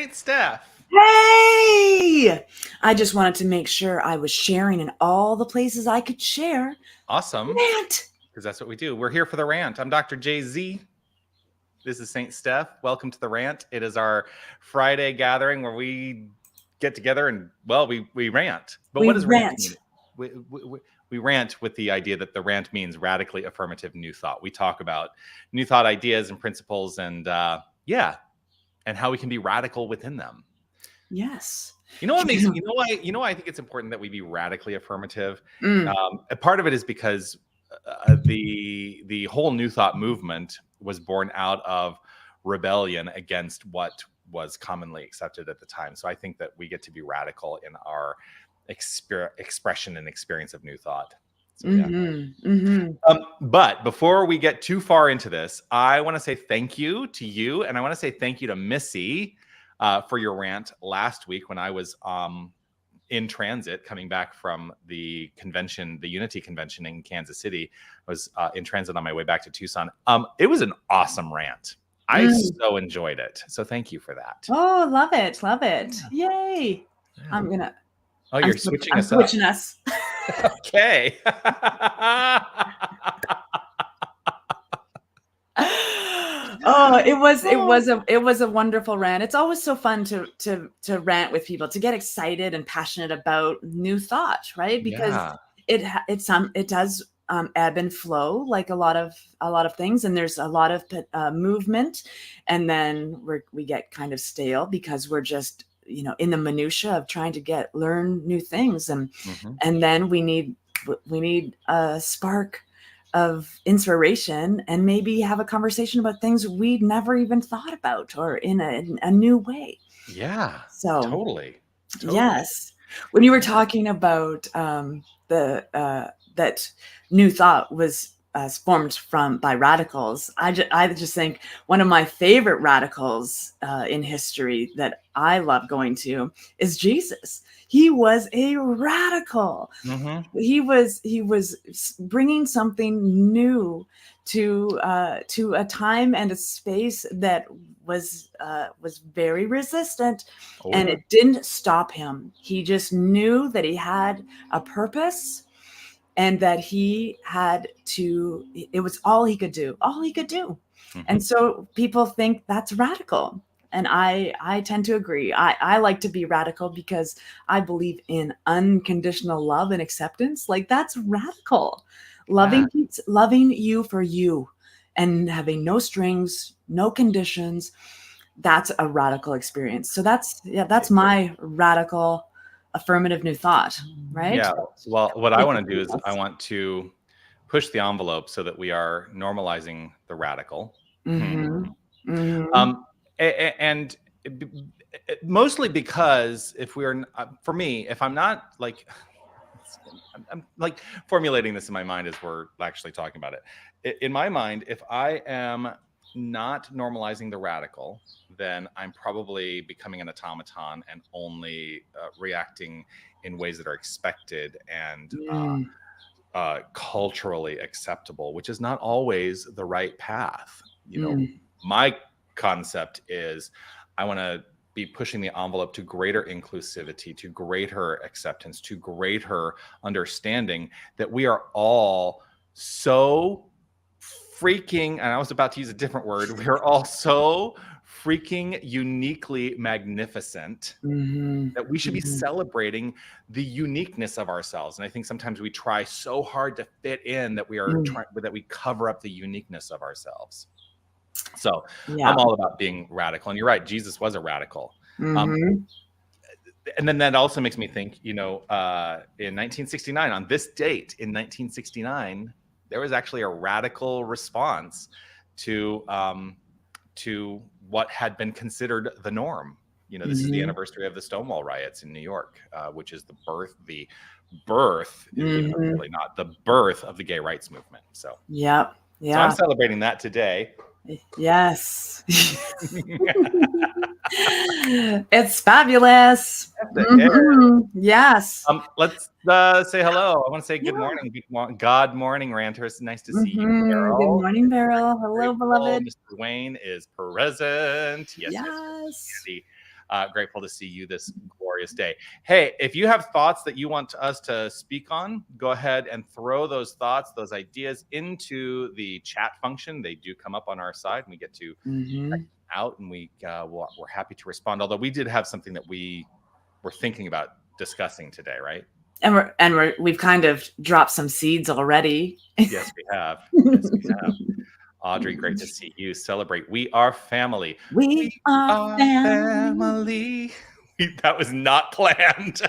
Saint Steph. Hey! I just wanted to make sure I was sharing in all the places I could share. Awesome. Rant! Because that's what we do. We're here for the rant. I'm Dr. Jay-Z. This is Saint Steph. Welcome to the rant. It is our Friday gathering where we get together and, well, we rant. But what does rant mean? We rant with the idea that the rant means radically affirmative new thought. We talk about new thought ideas and principles and, and how we can be radical within them. Yes. You know what makes why I think it's important that we be radically affirmative. A part of it is because the whole New Thought movement was born out of rebellion against what was commonly accepted at the time. So I think that we get to be radical in our expression and experience of New Thought. So, but before we get too far into this, I want to say thank you to you, and I want to say thank you to Missy for your rant last week when I was in transit coming back from the convention, the Unity convention in Kansas City. I was in transit on my way back to Tucson. It was an awesome rant. I so enjoyed it. So thank you for that. Oh, love it. Love it. Yay. Yeah. I'm switching us. Okay. Oh, it was a wonderful rant. It's always so fun to rant with people, to get excited and passionate about new thought, right? Because it does ebb and flow like a lot of things, and there's a lot of movement, and then we get kind of stale because we're just in the minutia of trying to learn new things, and then we need a spark of inspiration and maybe have a conversation about things we'd never even thought about or in a new way. Yeah. So totally. Yes. When you were talking about that new thought was formed by radicals, I just think one of my favorite radicals in history that I love going to is Jesus. He was a radical. He was bringing something new to a time and a space that was very resistant, and it didn't stop him. He just knew that he had a purpose, and that he had to. It was all he could do. And so people think that's radical. And I tend to agree. I like to be radical because I believe in unconditional love and acceptance. Like, that's radical. Loving you for you and having no strings, no conditions. That's a radical experience. So that's my radical affirmative new thought, right? Yeah. Well, what I want to do is I want to push the envelope so that we are normalizing the radical. And mostly because for me, if I'm not like, I'm like formulating this in my mind as we're actually talking about it. In my mind, if I am not normalizing the radical, then I'm probably becoming an automaton and only reacting in ways that are expected and culturally acceptable, which is not always the right path. My concept is I want to be pushing the envelope to greater inclusivity, to greater acceptance, to greater understanding that we are all so freaking, and I was about to use a different word, we are all so freaking uniquely magnificent that we should be celebrating the uniqueness of ourselves. And I think sometimes we try so hard to fit in that that we cover up the uniqueness of ourselves. So I'm all about being radical. And you're right, Jesus was a radical. And then that also makes me think, in 1969, on this date in 1969, there was actually a radical response to what had been considered the norm. This is the anniversary of the Stonewall riots in New York, which is the birth, really not the birth of the gay rights movement. So so I'm celebrating that today. Yes. It's fabulous. Yes. Let's say hello. I want to say good morning. God morning, ranters. Nice to see you, Beryl. Good morning, Beryl. Hello, beloved. Mr. Wayne is present. Yes. Grateful to see you this glorious day. Hey, if you have thoughts that you want us to speak on, go ahead and throw those thoughts, those ideas into the chat function. They do come up on our side, and we get to check them out, and we're happy to respond. Although we did have something that we were thinking about discussing today, right? And we've kind of dropped some seeds already. Yes, we have. Yes, we have. Audrey, great to see you. Celebrate. We are family. We are family. That was not planned.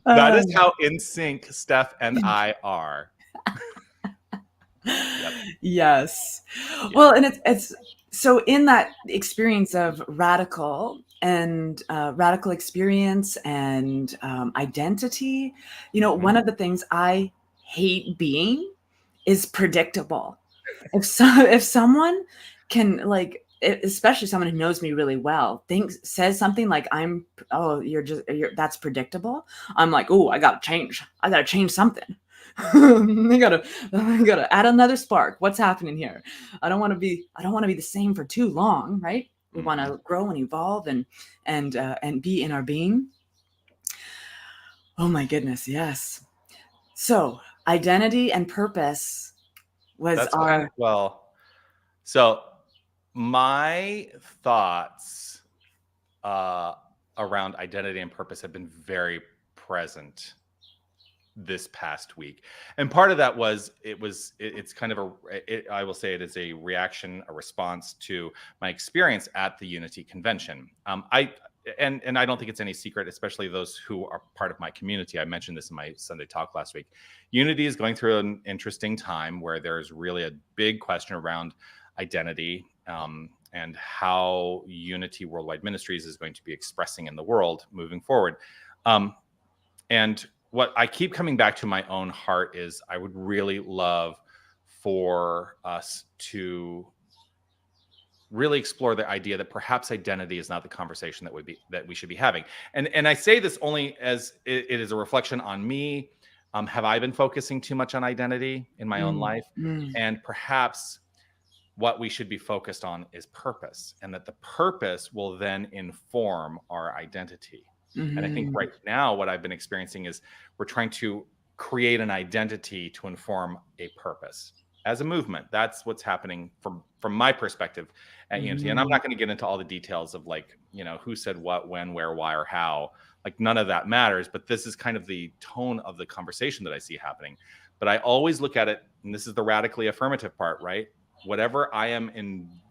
That is how in sync Steph and I are. Yep. Yes. Yep. Well, and it's so in that experience of radical experience and identity, one of the things I hate being is predictable. If someone can, like, especially someone who knows me really well, says something like, that's predictable, I'm like, oh, I gotta change something. I gotta add another spark. What's happening here? I don't want to be the same for too long, right? We want to grow and evolve and be in our being. Oh my goodness, yes. So identity and purpose was so my thoughts around identity and purpose have been very present this past week, and part of that was it's kind of I will say it is a response to my experience at the Unity Convention. I don't think it's any secret, especially those who are part of my community. I mentioned this in my Sunday talk last week. Unity is going through an interesting time where there's really a big question around identity and how Unity Worldwide Ministries is going to be expressing in the world moving forward. And what I keep coming back to my own heart is I would really love for us to really explore the idea that perhaps identity is not the conversation that we should be having. And I say this only as it is a reflection on me. Have I been focusing too much on identity in my own life? And perhaps what we should be focused on is purpose, and that the purpose will then inform our identity. And I think right now what I've been experiencing is we're trying to create an identity to inform a purpose as a movement. That's what's happening from my perspective at Unity. And I'm not going to get into all the details of, like, who said what, when, where, why, or how. Like, none of that matters. But this is kind of the tone of the conversation that I see happening. But I always look at it, and this is the radically affirmative part, right? Whatever I am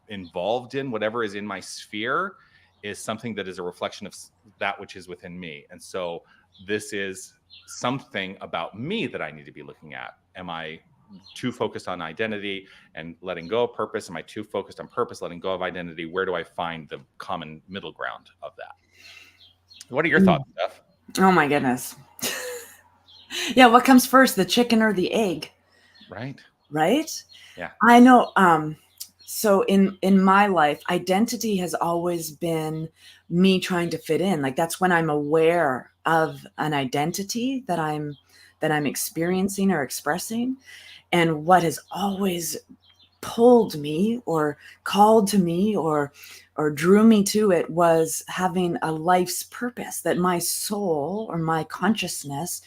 involved in, whatever is in my sphere, is something that is a reflection of that which is within me. And so this is something about me that I need to be looking at. Am I too focused on identity and letting go of purpose? Am I too focused on purpose, letting go of identity? Where do I find the common middle ground of that? What are your thoughts, Steph? Oh my goodness. Yeah, what comes first, the chicken or the egg? Right. Yeah. I know. So in my life, identity has always been me trying to fit in. Like, that's when I'm aware of an identity that I'm experiencing or expressing. And what has always pulled me or called to me or drew me to it was having a life's purpose, that my soul or my consciousness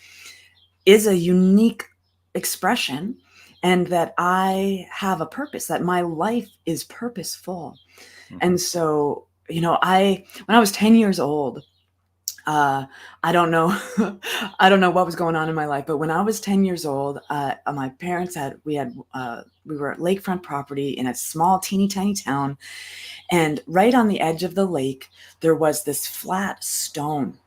is a unique expression, and that I have a purpose, that my life is purposeful. And so, when I was 10 years old, I don't know what was going on in my life, but when I was 10 years old, my parents we were at lakefront property in a small, teeny tiny town. And right on the edge of the lake, there was this flat stone.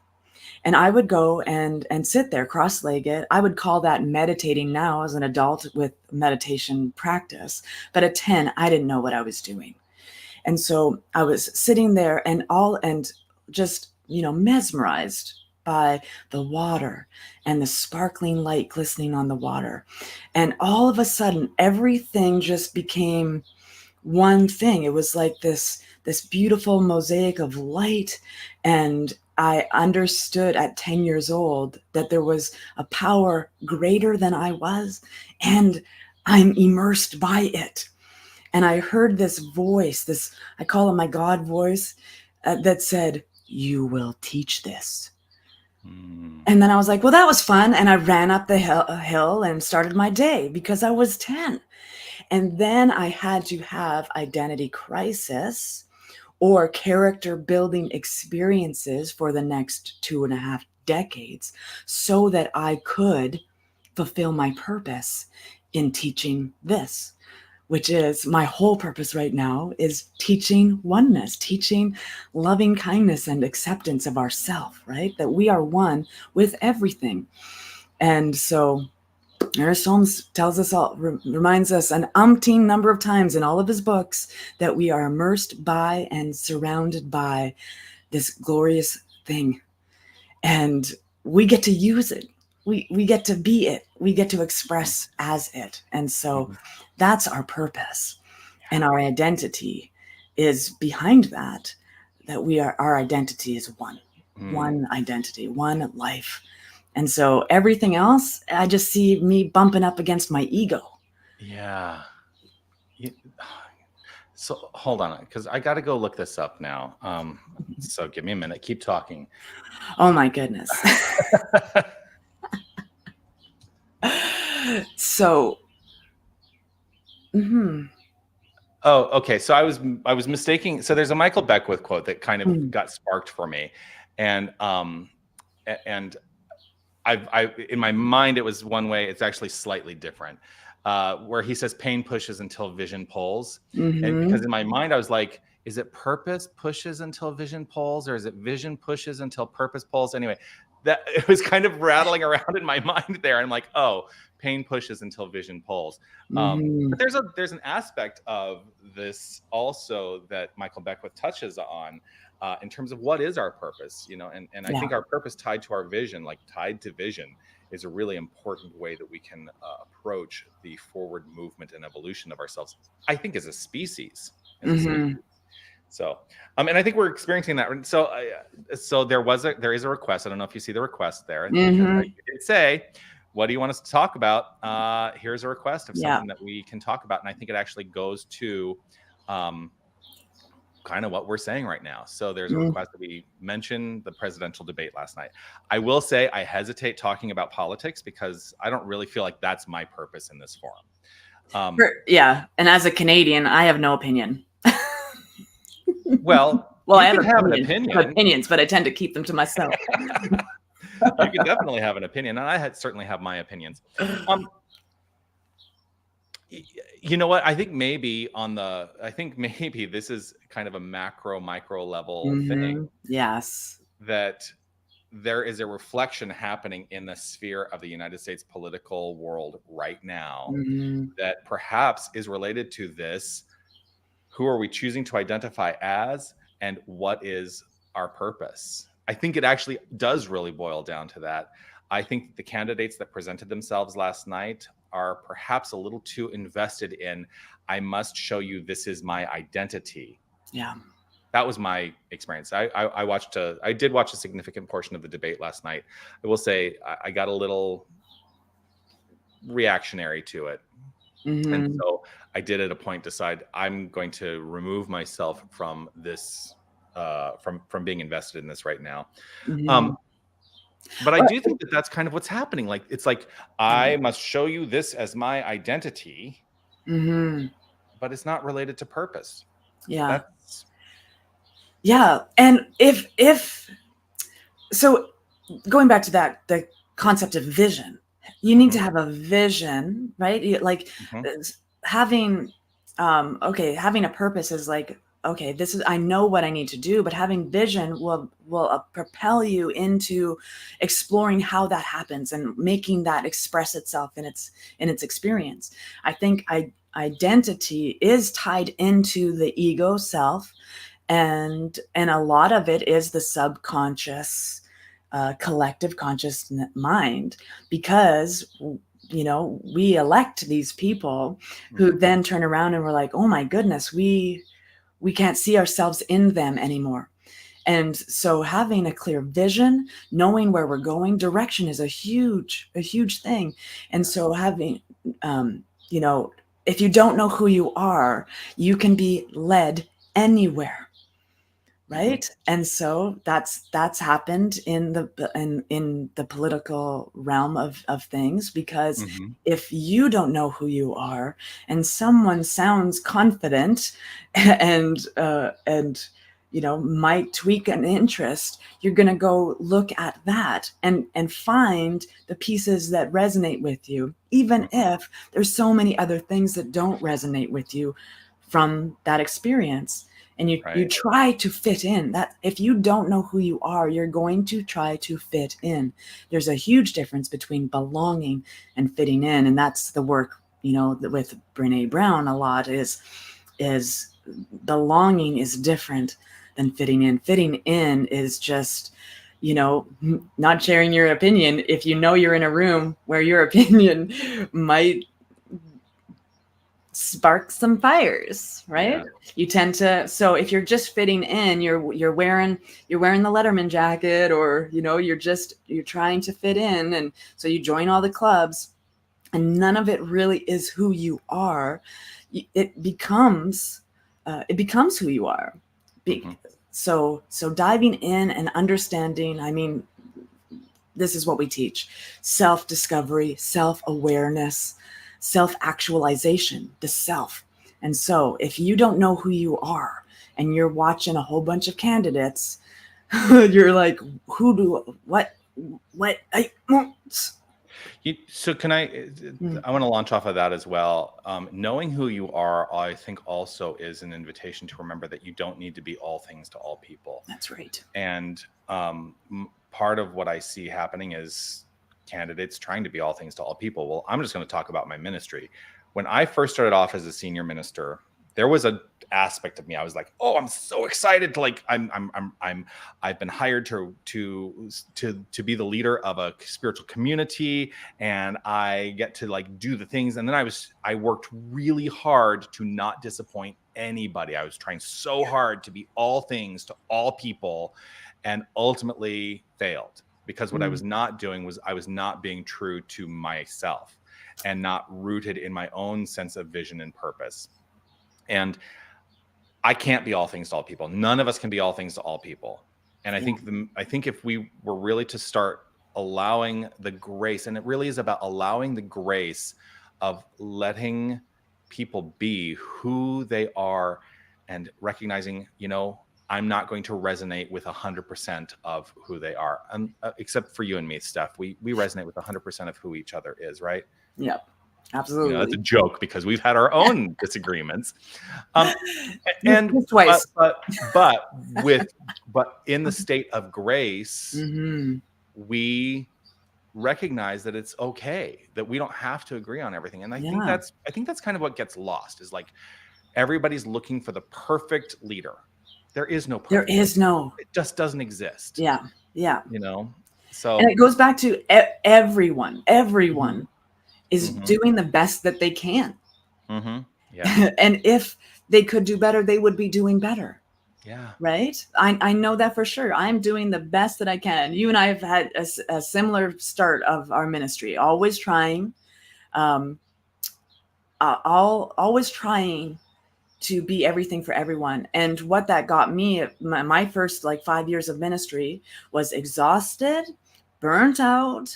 And I would go and sit there cross-legged. I would call that meditating now as an adult with meditation practice. But at 10, I didn't know what I was doing. And so I was sitting there and just, mesmerized by the water and the sparkling light glistening on the water. And all of a sudden, everything just became one thing. It was like this beautiful mosaic of light. And I understood at 10 years old that there was a power greater than I was, and I'm immersed by it. And I heard this voice, I call it my God voice, that said, "You will teach this." And then I was like, well, that was fun. And I ran up the hill and started my day because I was 10. And then I had to have identity crisis or character building experiences for the next 2.5 decades so that I could fulfill my purpose in teaching this, which is my whole purpose right now, is teaching oneness, teaching loving kindness and acceptance of ourself, right? That we are one with everything. And so Ernest Holmes tells us all, reminds us an umpteen number of times in all of his books that we are immersed by and surrounded by this glorious thing. And we get to use it. We get to be it. We get to express as it. And so that's our purpose. And our identity is behind that our identity is one identity, one life. And so everything else, I just see me bumping up against my ego. Yeah. So hold on, because I got to go look this up now. So give me a minute. Keep talking. Oh my goodness. So. Oh, okay. So I was mistaking. So there's a Michael Beckwith quote that kind of got sparked for me, and I in my mind it was one way. It's actually slightly different, where he says pain pushes until vision pulls, and because in my mind I was like, is it purpose pushes until vision pulls, or is it vision pushes until purpose pulls? Anyway, that it was kind of rattling around in my mind there. I'm like, oh, pain pushes until vision pulls. But there's an aspect of this also that Michael Beckwith touches on. In terms of what is our purpose, and I think our purpose tied to our vision, like tied to vision, is a really important way that we can approach the forward movement and evolution of ourselves, I think, as a species. So, and I think we're experiencing that. So there is a request. I don't know if you see the request there. I did say, what do you want us to talk about? Here's a request of something that we can talk about. And I think it actually goes to kind of what we're saying right now. So there's a request that we mention the presidential debate last night. I will say I hesitate talking about politics because I don't really feel like that's my purpose in this forum. And as a Canadian, I have no opinion. Well, I have opinions, but I tend to keep them to myself. You can definitely have an opinion, and I certainly have my opinions. You know what? I think maybe this is kind of a micro level thing. Yes. That there is a reflection happening in the sphere of the United States political world right now that perhaps is related to this. Who are we choosing to identify as, and what is our purpose? I think it actually does really boil down to that. I think the candidates that presented themselves last night are perhaps a little too invested in, I must show you this is my identity. Yeah. That was my experience. I did watch a significant portion of the debate last night. I will say I got a little reactionary to it. And so I did at a point decide I'm going to remove myself from this, from being invested in this right now. But I do think that that's kind of what's happening. Like, it's like, I must show you this as my identity, but it's not related to purpose. Yeah. And so going back to that, the concept of vision, you need to have a vision, right? Like having a purpose is like, okay, I know what I need to do, but having vision will propel you into exploring how that happens and making that express itself in its experience. I think identity is tied into the ego self, and a lot of it is the subconscious, collective conscious mind, because we elect these people who then turn around and we're like, oh my goodness, we can't see ourselves in them anymore. And so having a clear vision, knowing where we're going, direction is a huge thing. And so having, if you don't know who you are, you can be led anywhere, right? Mm-hmm. And so that's happened in the political realm of things, because mm-hmm. if you don't know who you are and someone sounds confident and might tweak an interest, you're going to go look at that and find the pieces that resonate with you, even if there's so many other things that don't resonate with you from that experience. And you try to fit in. That if you don't know who you are, you're going to try to fit in. There's a huge difference between belonging and fitting in. And that's the work, with Brené Brown a lot is belonging is different than fitting in. Fitting in is just, not sharing your opinion if you're in a room where your opinion might spark some fires, right? Yeah. You tend to, so if you're just fitting in, you're wearing the Letterman jacket, or you're trying to fit in, and so you join all the clubs and none of it really is who you are. It becomes who you are. Mm-hmm. So diving in and understanding, this is what we teach: self-discovery, self-awareness, self-actualization, the self. And so if you don't know who you are and you're watching a whole bunch of candidates, you're like, so can I want to launch off of that as well. Knowing who you are, I think, also is an invitation to remember that you don't need to be all things to all people. That's right. And part of what I see happening is candidates trying to be all things to all people. Well, I'm just going to talk about my ministry. When I first started off as a senior minister, there was an aspect of me. I was like, oh, I'm so excited to I've been hired to be the leader of a spiritual community, and I get to do the things. And then I worked really hard to not disappoint anybody. I was trying so hard to be all things to all people, and ultimately failed. Because what I was not doing was I was not being true to myself and not rooted in my own sense of vision and purpose. And I can't be all things to all people. None of us can be all things to all people. And I think if we were really to start allowing the grace, and it really is about allowing the grace of letting people be who they are and recognizing, I'm not going to resonate with 100% of who they are, except for you and me, Steph. We resonate with 100% of who each other is, right? Yeah, absolutely. That's a joke because we've had our own disagreements. And twice. But in the state of grace, we recognize that it's okay, that we don't have to agree on everything. And I think that's kind of what gets lost, is everybody's looking for the perfect leader. There is no perfect. There is no. It just doesn't exist. Yeah. So. And it goes back to everyone. Everyone is doing the best that they can. Mm-hmm. Yeah. And if they could do better, they would be doing better. Yeah. Right. I know that for sure. I'm doing the best that I can. You and I have had a similar start of our ministry. Always trying. Always trying to be everything for everyone. And what that got me, my first 5 years of ministry, was exhausted, burnt out,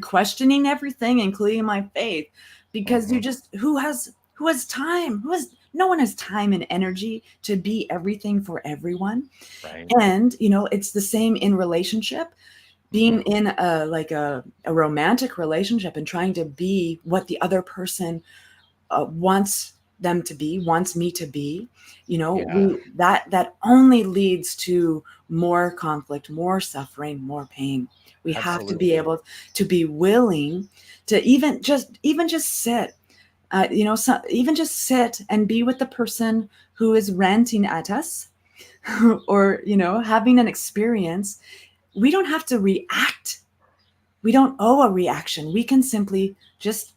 questioning everything, including my faith, because who has time? No one has time and energy to be everything for everyone. Right. And, it's the same in relationship. Being in a romantic relationship and trying to be what the other person wants them to be, wants me to be, that only leads to more conflict, more suffering, more pain. We have to be able to be willing to even just sit, even just sit and be with the person who is ranting at us or, having an experience. We don't have to react. We don't owe a reaction. We can simply just,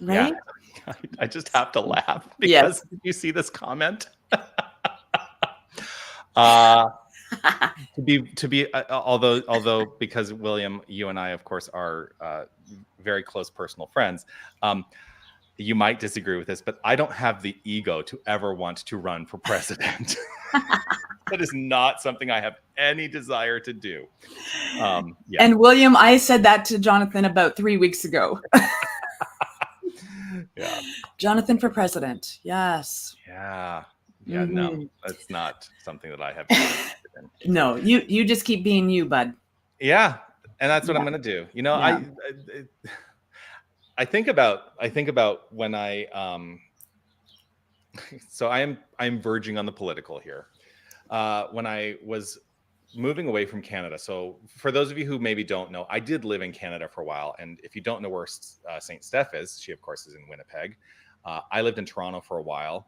right? Yeah. I just have to laugh because did you see this comment? Although because William, you and I, of course, are very close personal friends. You might disagree with this, but I don't have the ego to ever want to run for president. That is not something I have any desire to do. Yeah. And William, I said that to Johnathan about 3 weeks ago. Yeah. Johnathan for president. Yes. Yeah. Yeah. Mhm. No, that's not something that I have been interested in. No, you just keep being you, bud. Yeah. And that's what Yeah. I'm going to do. You know, Yeah. I think about when so I'm verging on the political here. When I was moving away from Canada. So for those of you who maybe don't know, I did live in Canada for a while. And if you don't know where St. Steph is, she of course is in Winnipeg. I lived in Toronto for a while,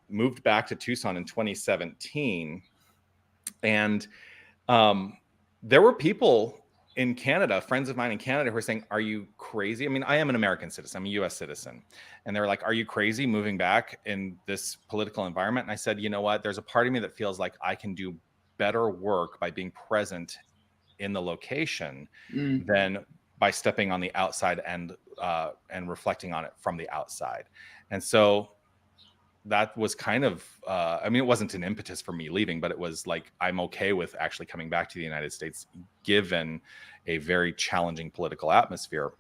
moved back to Tucson in 2017. And there were people in Canada, friends of mine in Canada, who were saying, "Are you crazy?" I mean, I am an American citizen. I'm a US citizen. And they were like, "Are you crazy moving back in this political environment?" And I said, you know what? There's a part of me that feels like I can do better work by being present in the location than by stepping on the outside and reflecting on it from the outside. And so that was kind of, I mean, it wasn't an impetus for me leaving, but it was like, I'm okay with actually coming back to the United States, given a very challenging political atmosphere,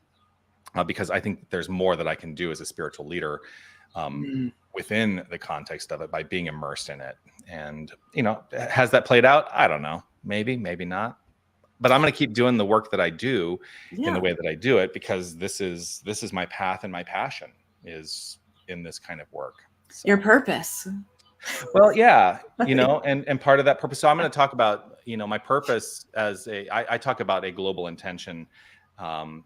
because I think there's more that I can do as a spiritual leader within the context of it by being immersed in it. And, you know, has that played out? I don't know. Maybe not. But I'm going to keep doing the work that I do in the way that I do it, because this is my path, and my passion is in this kind of work. So. Your purpose. Well, yeah, you know, and part of that purpose. So I'm going to talk about, you know, my purpose as I talk about a global intention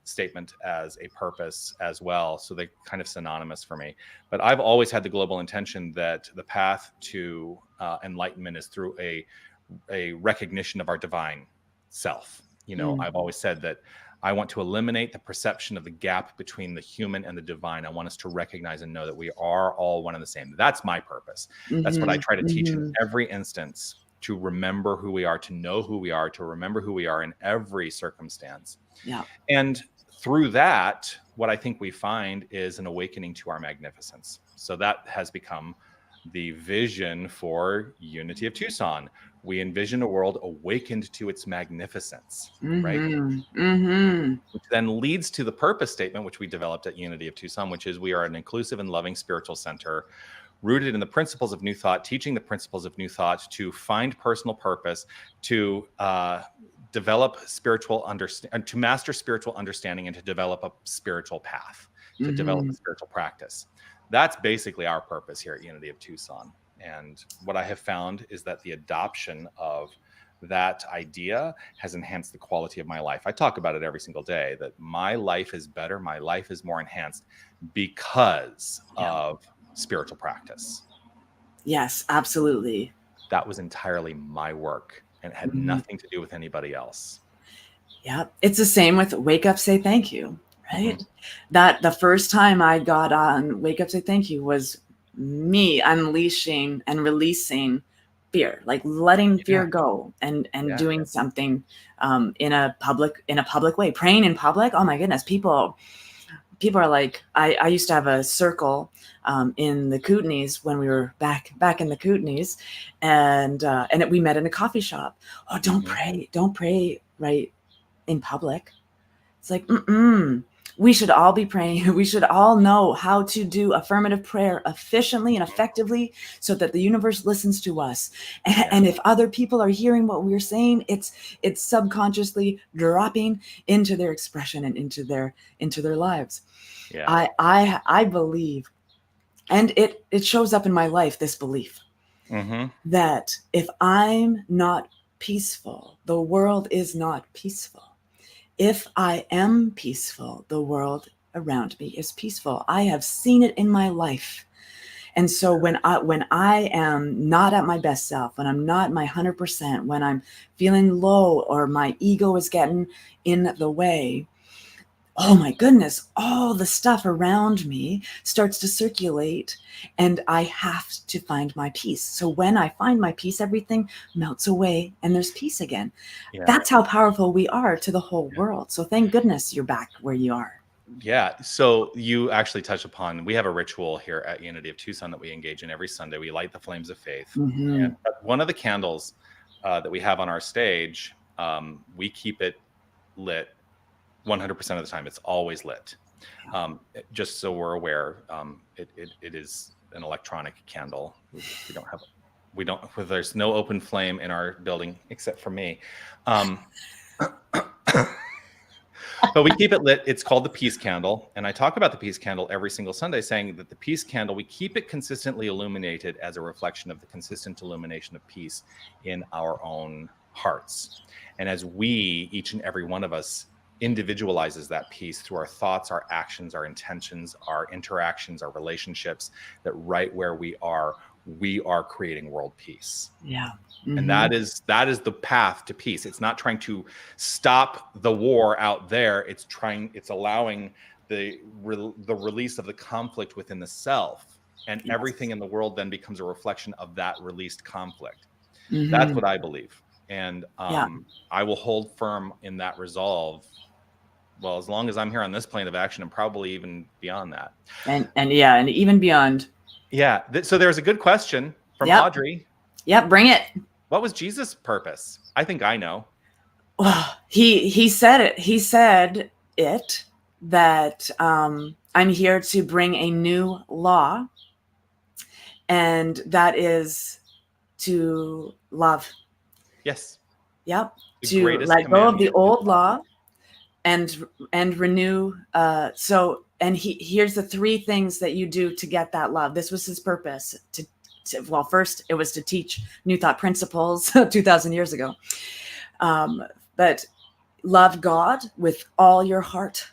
statement as a purpose as well. So they're kind of synonymous for me. But I've always had the global intention that the path to enlightenment is through a recognition of our divine self. You know, I've always said that I want to eliminate the perception of the gap between the human and the divine. I want us to recognize and know that we are all one and the same. That's my purpose. That's what I try to teach in every instance, to remember who we are, to know who we are, to remember who we are in every circumstance. Yeah. And through that, what I think we find is an awakening to our magnificence. So that has become the vision for Unity of Tucson. We envision a world awakened to its magnificence, right? Which then leads to the purpose statement, which we developed at Unity of Tucson, which is we are an inclusive and loving spiritual center rooted in the principles of New Thought, teaching the principles of New Thought to find personal purpose, to develop spiritual understanding, to master spiritual understanding, and to develop a spiritual path, to develop a spiritual practice. That's basically our purpose here at Unity of Tucson. And what I have found is that the adoption of that idea has enhanced the quality of my life. I talk about it every single day, that my life is better, my life is more enhanced because of spiritual practice. Yes, absolutely. That was entirely my work and had nothing to do with anybody else. Yeah, it's the same with Wake Up, Say Thank You, right? That the first time I got on Wake Up, Say Thank You was me unleashing and releasing fear, like letting fear go and doing something in a public way, praying in public. Oh my goodness, people are like, I used to have a circle in the Kootenays when we were back in the Kootenays, and we met in a coffee shop. Oh, don't pray right in public. It's like, we should all be praying. We should all know how to do affirmative prayer efficiently and effectively so that the universe listens to us. And if other people are hearing what we're saying, it's subconsciously dropping into their expression and into their lives. Yeah. I believe, and it shows up in my life, this belief that if I'm not peaceful, the world is not peaceful. If I am peaceful, the world around me is peaceful. I have seen it in my life. And so when I am not at my best self, when I'm not my 100%, when I'm feeling low or my ego is getting in the way, oh my goodness, all the stuff around me starts to circulate and I have to find my peace. So when I find my peace, everything melts away and there's peace again. Yeah. That's how powerful we are to the whole Yeah. world. So thank goodness you're back where you are. Yeah. So you actually touch upon, we have a ritual here at Unity of Tucson that we engage in every Sunday. We light the flames of faith. Mm-hmm. And one of the candles that we have on our stage, we keep it lit 100% of the time. It's always lit. Just so we're aware, it is an electronic candle. There's no open flame in our building except for me. But we keep it lit. It's called the peace candle. And I talk about the peace candle every single Sunday, saying that the peace candle, we keep it consistently illuminated as a reflection of the consistent illumination of peace in our own hearts. And as we, each and every one of us, individualizes that peace through our thoughts, our actions, our intentions, our interactions, our relationships, that right where we are creating world peace. Yeah. Mm-hmm. And that is the path to peace. It's not trying to stop the war out there. It's allowing the release of the conflict within the self, and yes, everything in the world then becomes a reflection of that released conflict. Mm-hmm. That's what I believe. And I will hold firm in that resolve. Well, as long as I'm here on this plane of action, and probably even beyond that. And even beyond. Yeah. So there's a good question from Audrey. Yep, bring it. What was Jesus' purpose? I think I know. Well, he said it. He said it that I'm here to bring a new law, and that is to love. Yes. Yep. To let go of the old law and renew. Here's the three things that you do to get that love. This was his purpose. Well, first it was to teach New Thought principles 2,000 years ago. But love God with all your heart,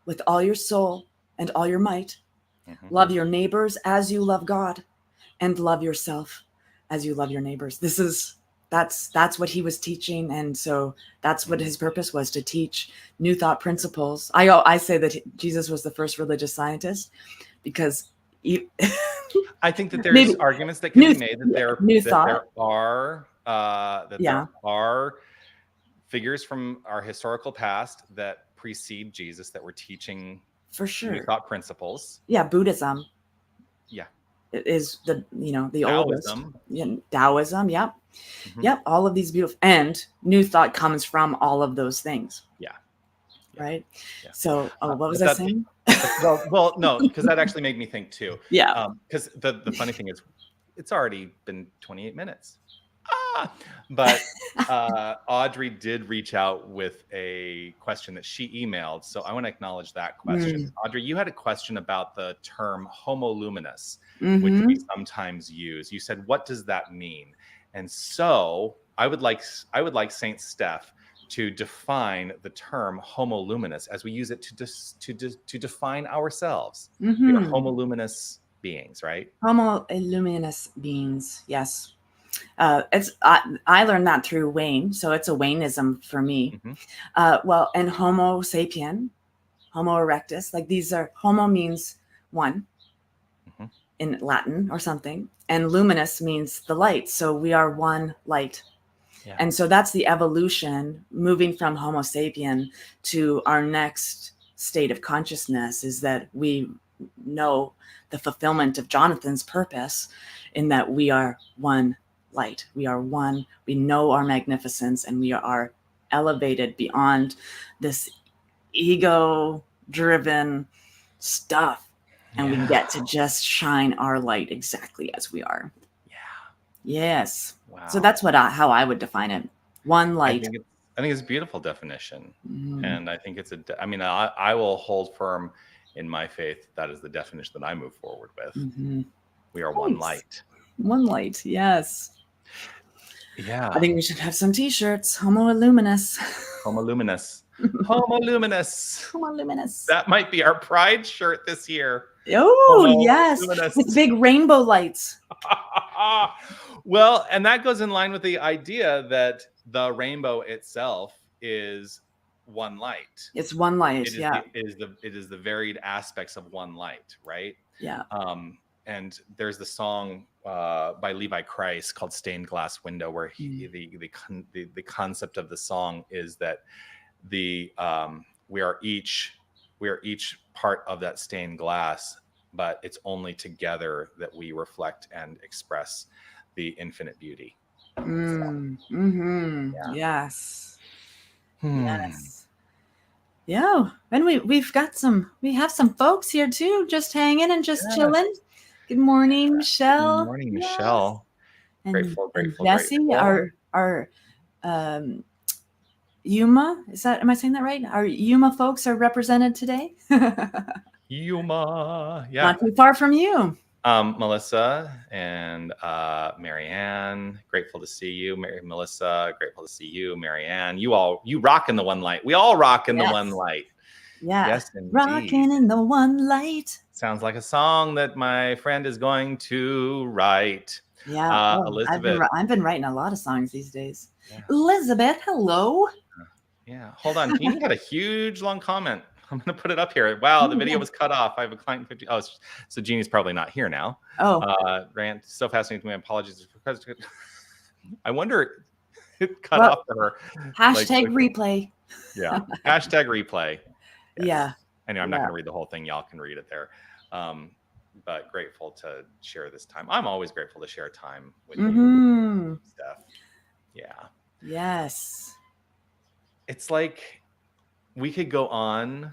with all your soul and all your might. Mm-hmm. Love your neighbors as you love God, and love yourself as you love your neighbors. That's what he was teaching. And so that's what his purpose was, to teach New Thought principles. I say that Jesus was the first religious scientist because I think that there's arguments that can be made that there are figures from our historical past that precede Jesus that were teaching for sure New Thought principles. Yeah, Buddhism. Yeah. It is the Taoism. oldest. Taoism, yep. Mm-hmm. Yep, all of these beautiful, and New Thought comes from all of those things. Yeah. Right? Yeah. So, what was I saying? Well, no, because that actually made me think too. Yeah. Because the funny thing is, it's already been 28 minutes. But Audrey did reach out with a question that she emailed. So I want to acknowledge that question. Audrey, you had a question about the term homo luminous, which we sometimes use. You said, what does that mean? And so I would like Saint Steph to define the term homo luminous as we use it to define ourselves. We are homo luminous beings, right? Homo luminous beings, yes. I learned that through Wayne, so it's a Wayneism for me. And Homo sapien, Homo erectus, like these are, homo means one in Latin or something, and luminous means the light. So we are one light. Yeah. And so that's the evolution, moving from Homo sapien to our next state of consciousness, is that we know the fulfillment of Johnathan's purpose in that we are one light. We are one. We know our magnificence, and we are elevated beyond this ego-driven stuff, and we get to just shine our light exactly as we are. Yeah. Yes. Wow. So that's how I would define it. One light. I think it's a beautiful definition, and I think I will hold firm in my faith. That is the definition that I move forward with. We are one light. One light. Yes. Yeah. I think we should have some t-shirts. Homo luminous. Homo luminous. Homo luminous. Homo luminous. That might be our pride shirt this year. Oh, Homo yes. Luminous. With big rainbow lights. Well, and that goes in line with the idea that the rainbow itself is one light. It's one light. It is the varied aspects of one light, right? Yeah. And there's the song by Levi Christ called "Stained Glass Window," where the concept of the song is that we are each part of that stained glass, but it's only together that we reflect and express the infinite beauty. Yes. Yes. Yeah. And we have some folks here too, just hanging and just chilling. Good morning, Michelle. Good morning, Michelle. And, grateful. Jesse, our Yuma, am I saying that right? Our Yuma folks are represented today. Yuma, yeah. Not too far from you. Melissa and Marianne, grateful to see you. Melissa, grateful to see you. Marianne, you rock in the one light. We all rock in the one light. Yeah. Yes, indeed. Rocking in the one light. Sounds like a song that my friend is going to write. Yeah. Elizabeth. I've been writing a lot of songs these days. Yeah. Elizabeth, hello. Yeah. Hold on. Jeannie had a huge long comment. I'm going to put it up here. Wow, the video was cut off. I have a client in 50. Oh, so Jeannie's probably not here now. Oh. Rant, so fascinating to me. Apologies. I wonder it cut off for her. Hashtag replay. Yeah. Hashtag replay. Yes. Yeah. I know I'm not going to read the whole thing. Y'all can read it there. But grateful to share this time. I'm always grateful to share time with you, Steph. Yeah. Yes. It's like we could go on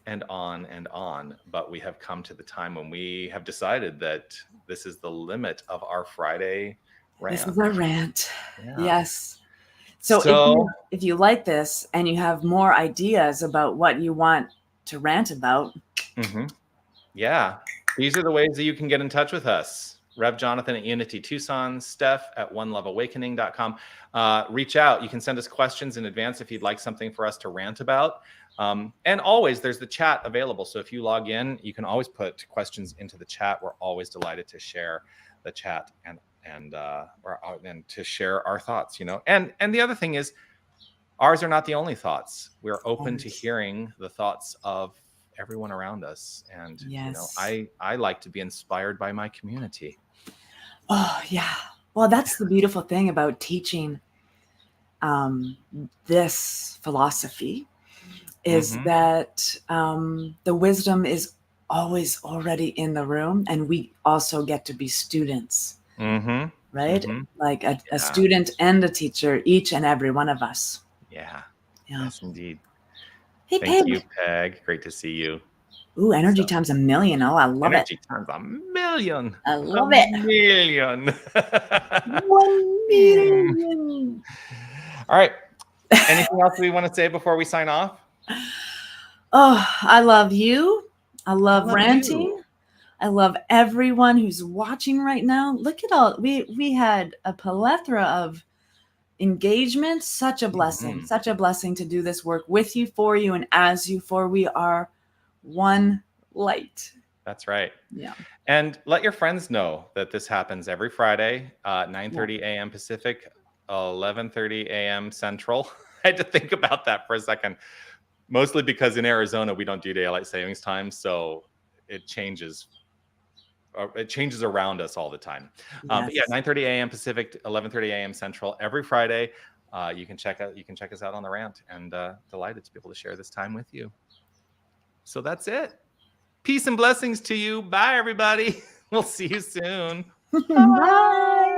and on and on, but we have come to the time when we have decided that this is the limit of our Friday rant. This is our rant. Yeah. Yes. So if you like this and you have more ideas about what you want to rant about. Yeah. These are the ways that you can get in touch with us. Rev Johnathan at Unity Tucson, Steph at OneLoveAwakening.com. Reach out. You can send us questions in advance if you'd like something for us to rant about. And always, there's the chat available. So if you log in, you can always put questions into the chat. We're always delighted to share the chat and to share our thoughts. And the other thing is, ours are not the only thoughts. We're open to hearing the thoughts of everyone around us, and I like to be inspired by my community. Oh yeah, well, that's the beautiful thing about teaching this philosophy is that the wisdom is always already in the room, and we also get to be students, right? Like a student and a teacher, each and every one of us. Yes, indeed. Hey, Thank you, Peg. Great to see you. Ooh, energy times a million. Oh, I love it. Energy times a million. I love it. 1 million. All right. Anything else we want to say before we sign off? Oh, I love you. I love ranting. I love everyone who's watching right now. Look at all we had a plethora of engagement. Such a blessing. Such a blessing to do this work with you, for you, and as you, for we are one light. That's right. Yeah. And let your friends know that this happens every Friday, 9:30 a.m. Pacific, 11:30 a.m. Central. I had to think about that for a second, mostly because in Arizona we don't do daylight savings time, so it changes. It changes around us all the time. But yeah, 9:30 a.m. Pacific, 11:30 a.m. Central every Friday. You can check us out on the rant, and delighted to be able to share this time with you. So that's it. Peace and blessings to you. Bye, everybody. We'll see you soon. Bye.